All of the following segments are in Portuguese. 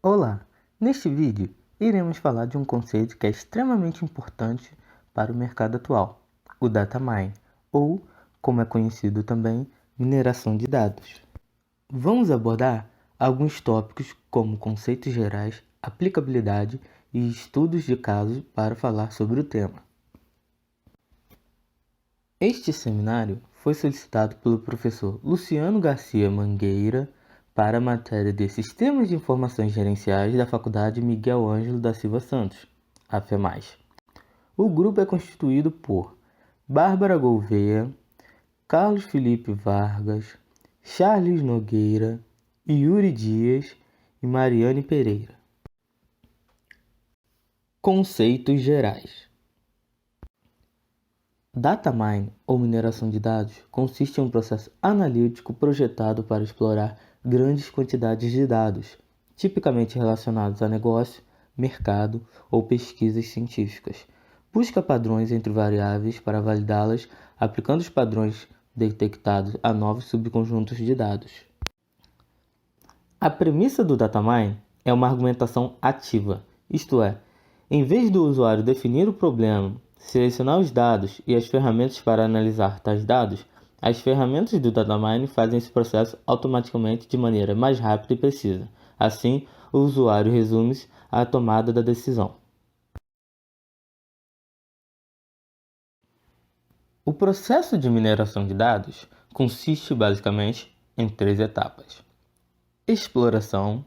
Olá! Neste vídeo, iremos falar de um conceito que é extremamente importante para o mercado atual, o data mining, ou, como é conhecido também, mineração de dados. Vamos abordar alguns tópicos como conceitos gerais, aplicabilidade e estudos de caso para falar sobre o tema. Este seminário foi solicitado pelo professor Luciano Garcia Mangueira para a matéria de Sistemas de Informações Gerenciais da Faculdade Miguel Ângelo da Silva Santos, AFEMAS. O grupo é constituído por Bárbara Gouveia, Carlos Felipe Vargas, Charles Nogueira, Yuri Dias e Mariane Pereira. Conceitos gerais. Data mining, ou mineração de dados, consiste em um processo analítico projetado para explorar grandes quantidades de dados, tipicamente relacionados a negócio, mercado ou pesquisas científicas. Busca padrões entre variáveis para validá-las, aplicando os padrões detectados a novos subconjuntos de dados. A premissa do data mining é uma argumentação ativa, isto é, em vez do usuário definir o problema, selecionar os dados e as ferramentas para analisar tais dados, as ferramentas do data mining fazem esse processo automaticamente de maneira mais rápida e precisa. Assim, o usuário resume-se à tomada da decisão. O processo de mineração de dados consiste basicamente em 3 etapas: exploração,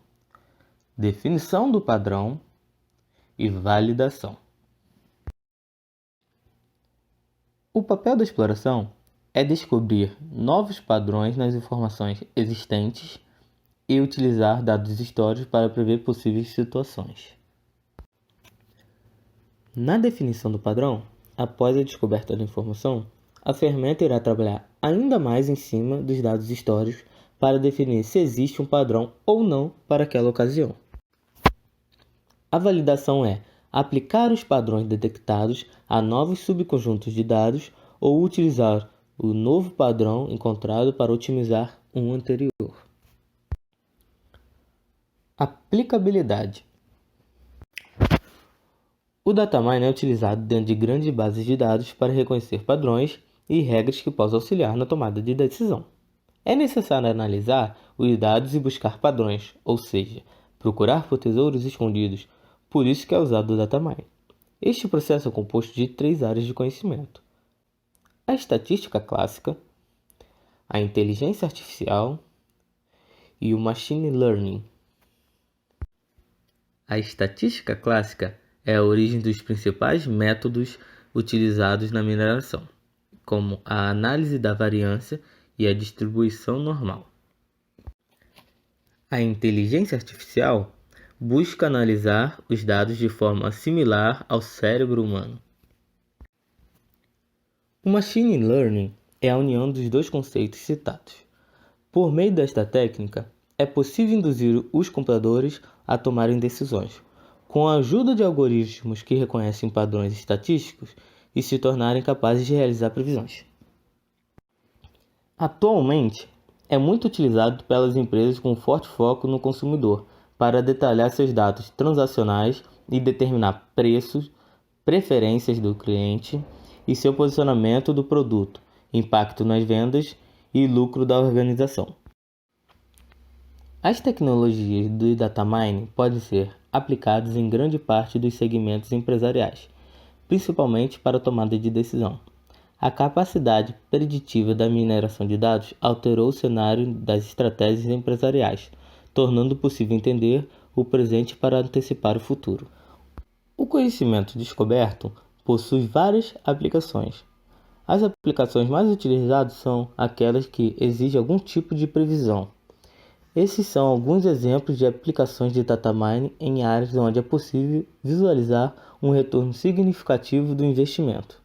definição do padrão e validação. O papel da exploração é descobrir novos padrões nas informações existentes e utilizar dados históricos para prever possíveis situações. Na definição do padrão, após a descoberta da informação, a ferramenta irá trabalhar ainda mais em cima dos dados históricos para definir se existe um padrão ou não para aquela ocasião. A validação é aplicar os padrões detectados a novos subconjuntos de dados ou utilizar o novo padrão encontrado para otimizar um anterior. Aplicabilidade. O data mining é utilizado dentro de grandes bases de dados para reconhecer padrões e regras que possam auxiliar na tomada de decisão. É necessário analisar os dados e buscar padrões, ou seja, procurar por tesouros escondidos. Por isso que é usado o data mining. Este processo é composto de 3 áreas de conhecimento: a estatística clássica, a inteligência artificial e o machine learning. A estatística clássica é a origem dos principais métodos utilizados na mineração, como a análise da variância e a distribuição normal. A inteligência artificial busca analisar os dados de forma similar ao cérebro humano. O machine learning é a união dos dois conceitos citados. Por meio desta técnica, é possível induzir os computadores a tomarem decisões, com a ajuda de algoritmos que reconhecem padrões estatísticos e se tornarem capazes de realizar previsões. Atualmente, é muito utilizado pelas empresas com forte foco no consumidor para detalhar seus dados transacionais e determinar preços, preferências do cliente e seu posicionamento do produto, impacto nas vendas e lucro da organização. As tecnologias do data mining podem ser aplicadas em grande parte dos segmentos empresariais, principalmente para a tomada de decisão. A capacidade preditiva da mineração de dados alterou o cenário das estratégias empresariais, tornando possível entender o presente para antecipar o futuro. O conhecimento descoberto possui várias aplicações. As aplicações mais utilizadas são aquelas que exigem algum tipo de previsão. Esses são alguns exemplos de aplicações de data mining em áreas onde é possível visualizar um retorno significativo do investimento.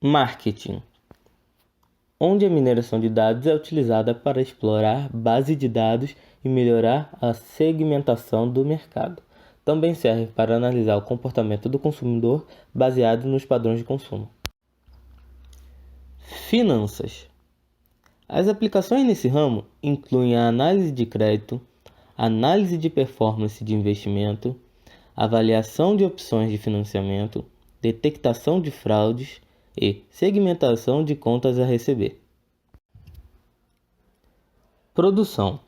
Marketing, onde a mineração de dados é utilizada para explorar base de dados e melhorar a segmentação do mercado. Também serve para analisar o comportamento do consumidor baseado nos padrões de consumo. Finanças. As aplicações nesse ramo incluem a análise de crédito, análise de performance de investimento, avaliação de opções de financiamento, detectação de fraudes e segmentação de contas a receber. Produção.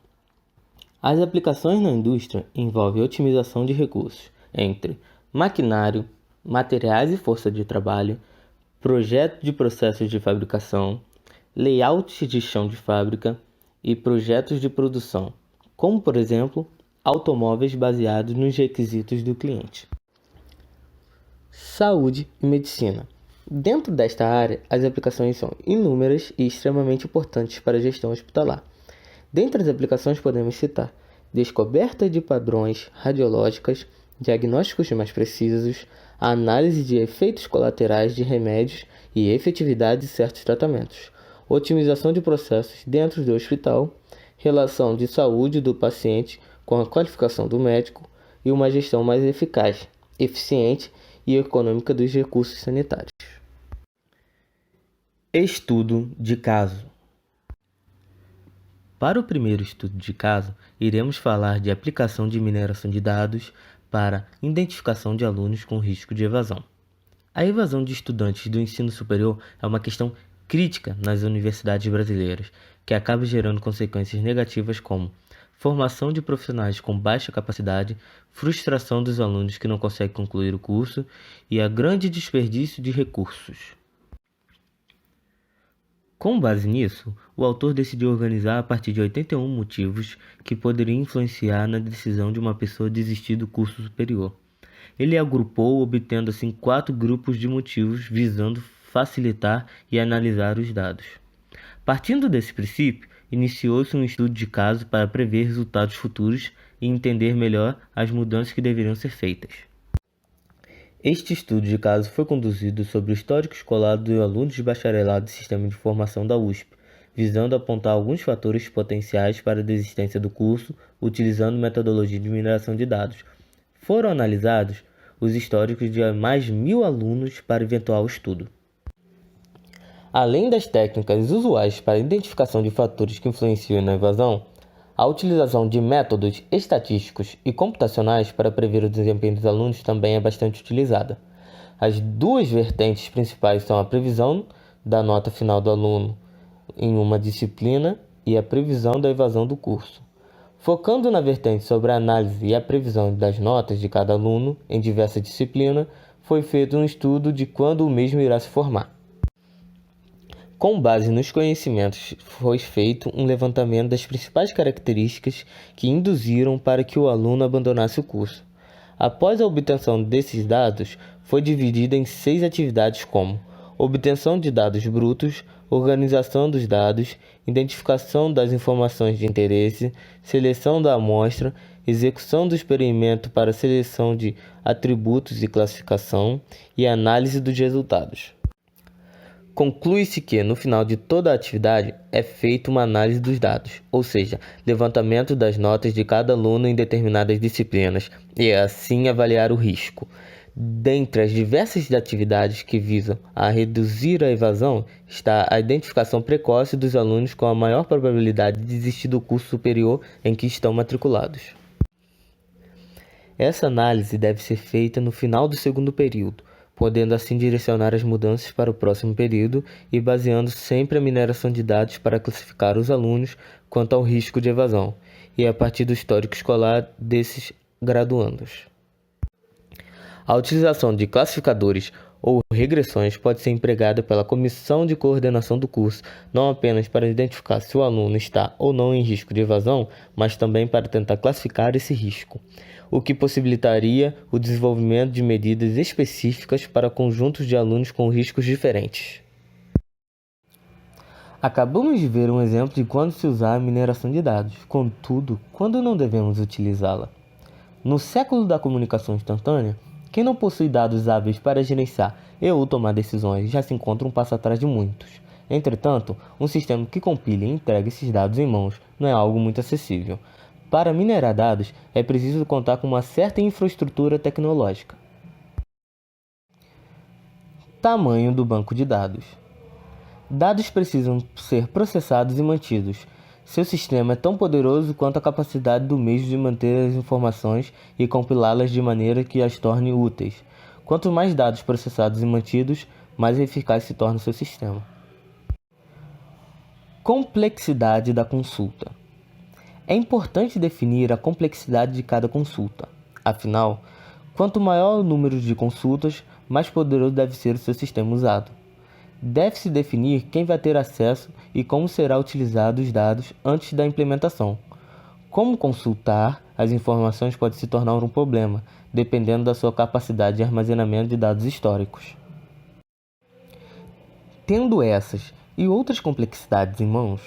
As aplicações na indústria envolvem otimização de recursos entre maquinário, materiais e força de trabalho, projeto de processos de fabricação, layouts de chão de fábrica e projetos de produção, como, por exemplo, automóveis baseados nos requisitos do cliente. Saúde e medicina. Dentro desta área, as aplicações são inúmeras e extremamente importantes para a gestão hospitalar. Dentre as aplicações podemos citar descoberta de padrões radiológicas, diagnósticos mais precisos, a análise de efeitos colaterais de remédios e efetividade de certos tratamentos, otimização de processos dentro do hospital, relação de saúde do paciente com a qualificação do médico e uma gestão mais eficaz, eficiente e econômica dos recursos sanitários. Estudo de caso. Para o primeiro estudo de caso, iremos falar de aplicação de mineração de dados para identificação de alunos com risco de evasão. A evasão de estudantes do ensino superior é uma questão crítica nas universidades brasileiras, que acaba gerando consequências negativas como formação de profissionais com baixa capacidade, frustração dos alunos que não conseguem concluir o curso e a grande desperdício de recursos. Com base nisso, o autor decidiu organizar a partir de 81 motivos que poderiam influenciar na decisão de uma pessoa desistir do curso superior. Ele agrupou, obtendo assim 4 grupos de motivos visando facilitar e analisar os dados. Partindo desse princípio, iniciou-se um estudo de caso para prever resultados futuros e entender melhor as mudanças que deveriam ser feitas. Este estudo de caso foi conduzido sobre o histórico escolar dos alunos de bacharelado de Sistema de Informação da USP, visando apontar alguns fatores potenciais para a desistência do curso, utilizando metodologia de mineração de dados. Foram analisados os históricos de mais 1.000 alunos para eventual estudo. Além das técnicas usuais para a identificação de fatores que influenciam na evasão, a utilização de métodos estatísticos e computacionais para prever o desempenho dos alunos também é bastante utilizada. As 2 vertentes principais são a previsão da nota final do aluno em uma disciplina e a previsão da evasão do curso. Focando na vertente sobre a análise e a previsão das notas de cada aluno em diversa disciplina, foi feito um estudo de quando o mesmo irá se formar. Com base nos conhecimentos, foi feito um levantamento das principais características que induziram para que o aluno abandonasse o curso. Após a obtenção desses dados, foi dividida em 6 atividades como obtenção de dados brutos, organização dos dados, identificação das informações de interesse, seleção da amostra, execução do experimento para seleção de atributos e classificação e análise dos resultados. Conclui-se que, no final de toda a atividade, é feita uma análise dos dados, ou seja, levantamento das notas de cada aluno em determinadas disciplinas, e assim avaliar o risco. Dentre as diversas atividades que visam a reduzir a evasão, está a identificação precoce dos alunos com a maior probabilidade de desistir do curso superior em que estão matriculados. Essa análise deve ser feita no final do segundo período, podendo assim direcionar as mudanças para o próximo período e baseando sempre a mineração de dados para classificar os alunos quanto ao risco de evasão, e a partir do histórico escolar desses graduandos. A utilização de classificadores ou regressões pode ser empregada pela comissão de coordenação do curso, não apenas para identificar se o aluno está ou não em risco de evasão, mas também para tentar classificar esse risco, o que possibilitaria o desenvolvimento de medidas específicas para conjuntos de alunos com riscos diferentes. Acabamos de ver um exemplo de quando se usar a mineração de dados, contudo, quando não devemos utilizá-la. No século da comunicação instantânea, quem não possui dados hábeis para gerenciar e ou tomar decisões já se encontra um passo atrás de muitos. Entretanto, um sistema que compile e entregue esses dados em mãos não é algo muito acessível. Para minerar dados, é preciso contar com uma certa infraestrutura tecnológica. Tamanho do banco de dados. Dados precisam ser processados e mantidos, Seu sistema é tão poderoso quanto a capacidade do mesmo de manter as informações e compilá-las de maneira que as torne úteis. Quanto mais dados processados e mantidos, mais eficaz se torna o seu sistema. Complexidade da consulta. É importante definir a complexidade de cada consulta. Afinal, quanto maior o número de consultas, mais poderoso deve ser o seu sistema usado. Deve-se definir quem vai ter acesso e como será utilizado os dados antes da implementação. Como consultar as informações pode se tornar um problema, dependendo da sua capacidade de armazenamento de dados históricos. Tendo essas e outras complexidades em mãos,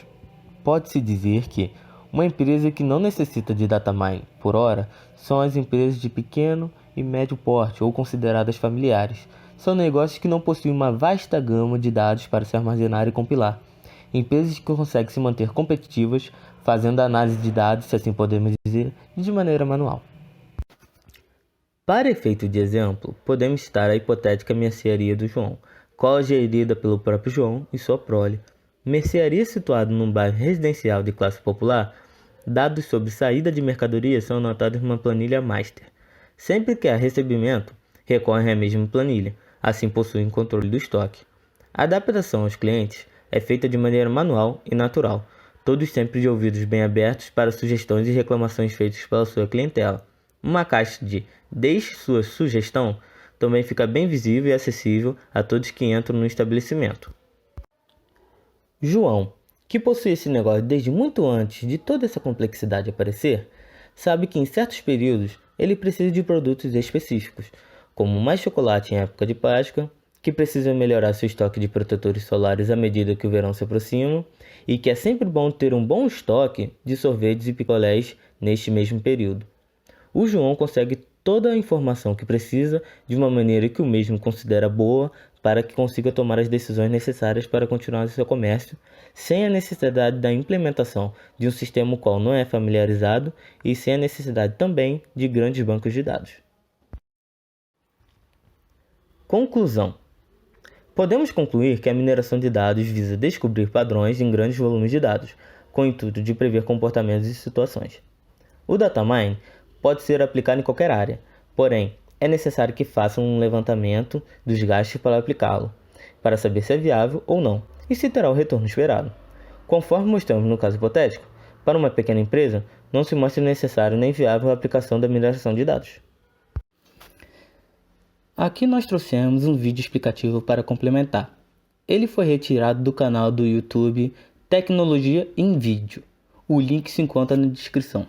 pode-se dizer que uma empresa que não necessita de data mining por hora são as empresas de pequeno e médio porte ou consideradas familiares. São negócios que não possuem uma vasta gama de dados para se armazenar e compilar. Empresas que conseguem se manter competitivas fazendo a análise de dados, se assim podemos dizer, de maneira manual. Para efeito de exemplo, podemos citar a hipotética mercearia do João, qual é gerida pelo próprio João e sua prole. Mercearia situada num bairro residencial de classe popular, dados sobre saída de mercadorias são anotados numa planilha master. Sempre que há recebimento, recorrem à mesma planilha, assim possuem controle do estoque. A adaptação aos clientes é feita de maneira manual e natural, todos sempre de ouvidos bem abertos para sugestões e reclamações feitas pela sua clientela. Uma caixa de "Deixe sua sugestão" também fica bem visível e acessível a todos que entram no estabelecimento. João, que possui esse negócio desde muito antes de toda essa complexidade aparecer, sabe que em certos períodos ele precisa de produtos específicos, como mais chocolate em época de Páscoa, que precisa melhorar seu estoque de protetores solares à medida que o verão se aproxima, e que é sempre bom ter um bom estoque de sorvetes e picolés neste mesmo período. O João consegue toda a informação que precisa de uma maneira que o mesmo considera boa para que consiga tomar as decisões necessárias para continuar seu comércio, sem a necessidade da implementação de um sistema qual não é familiarizado e sem a necessidade também de grandes bancos de dados. Conclusão. Podemos concluir que a mineração de dados visa descobrir padrões em grandes volumes de dados, com o intuito de prever comportamentos e situações. O data mining pode ser aplicado em qualquer área, porém, é necessário que façam um levantamento dos gastos para aplicá-lo, para saber se é viável ou não, e se terá o retorno esperado. Conforme mostramos no caso hipotético, para uma pequena empresa, não se mostra necessário nem viável a aplicação da mineração de dados. Aqui nós trouxemos um vídeo explicativo para complementar. Ele foi retirado do canal do YouTube Tecnologia em Vídeo. O link se encontra na descrição.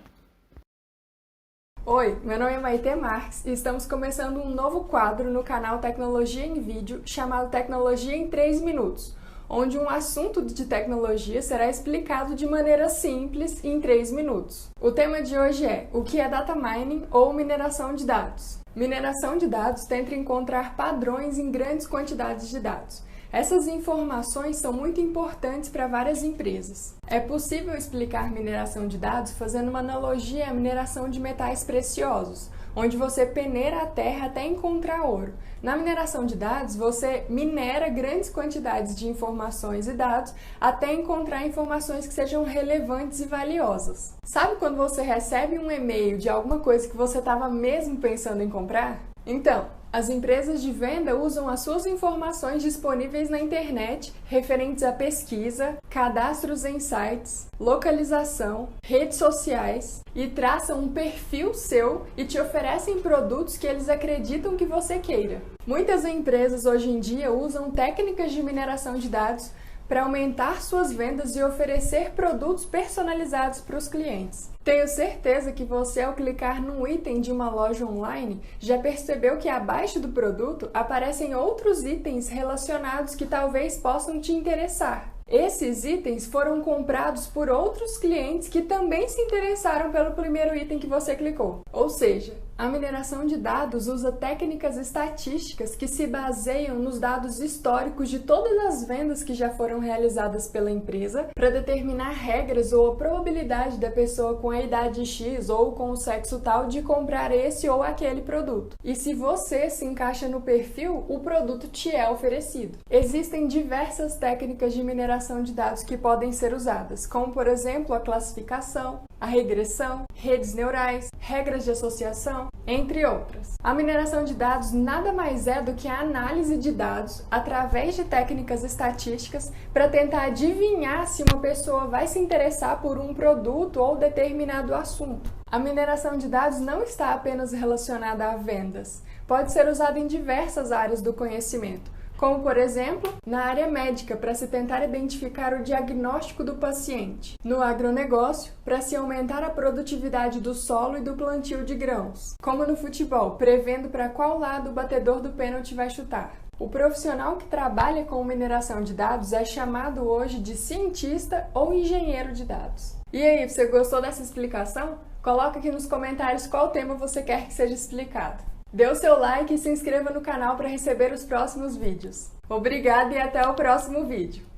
Oi, meu nome é Maite Marques e estamos começando um novo quadro no canal Tecnologia em Vídeo chamado Tecnologia em 3 Minutos, onde um assunto de tecnologia será explicado de maneira simples em 3 minutos. O tema de hoje é: o que é data mining ou mineração de dados? Mineração de dados tenta encontrar padrões em grandes quantidades de dados. Essas informações são muito importantes para várias empresas. É possível explicar mineração de dados fazendo uma analogia à mineração de metais preciosos, onde você peneira a terra até encontrar ouro. Na mineração de dados, você minera grandes quantidades de informações e dados até encontrar informações que sejam relevantes e valiosas. Sabe quando você recebe um e-mail de alguma coisa que você estava mesmo pensando em comprar? Então, as empresas de venda usam as suas informações disponíveis na internet referentes a pesquisa, cadastros em sites, localização, redes sociais e traçam um perfil seu e te oferecem produtos que eles acreditam que você queira. Muitas empresas hoje em dia usam técnicas de mineração de dados para aumentar suas vendas e oferecer produtos personalizados para os clientes. Tenho certeza que você, ao clicar num item de uma loja online, já percebeu que abaixo do produto aparecem outros itens relacionados que talvez possam te interessar. Esses itens foram comprados por outros clientes que também se interessaram pelo primeiro item que você clicou. Ou seja, A mineração de dados usa técnicas estatísticas que se baseiam nos dados históricos de todas as vendas que já foram realizadas pela empresa para determinar regras ou a probabilidade da pessoa com a idade X ou com o sexo tal de comprar esse ou aquele produto. E se você se encaixa no perfil, o produto te é oferecido. Existem diversas técnicas de mineração de dados que podem ser usadas, como por exemplo a classificação, a regressão, redes neurais, regras de associação, entre outras. A mineração de dados nada mais é do que a análise de dados através de técnicas estatísticas para tentar adivinhar se uma pessoa vai se interessar por um produto ou determinado assunto. A mineração de dados não está apenas relacionada a vendas, pode ser usada em diversas áreas do conhecimento, como, por exemplo, na área médica, para se tentar identificar o diagnóstico do paciente, no agronegócio, para se aumentar a produtividade do solo e do plantio de grãos, como no futebol, prevendo para qual lado o batedor do pênalti vai chutar. O profissional que trabalha com mineração de dados é chamado hoje de cientista ou engenheiro de dados. E aí, você gostou dessa explicação? Coloca aqui nos comentários qual tema você quer que seja explicado. Dê o seu like e se inscreva no canal para receber os próximos vídeos. Obrigada e até o próximo vídeo!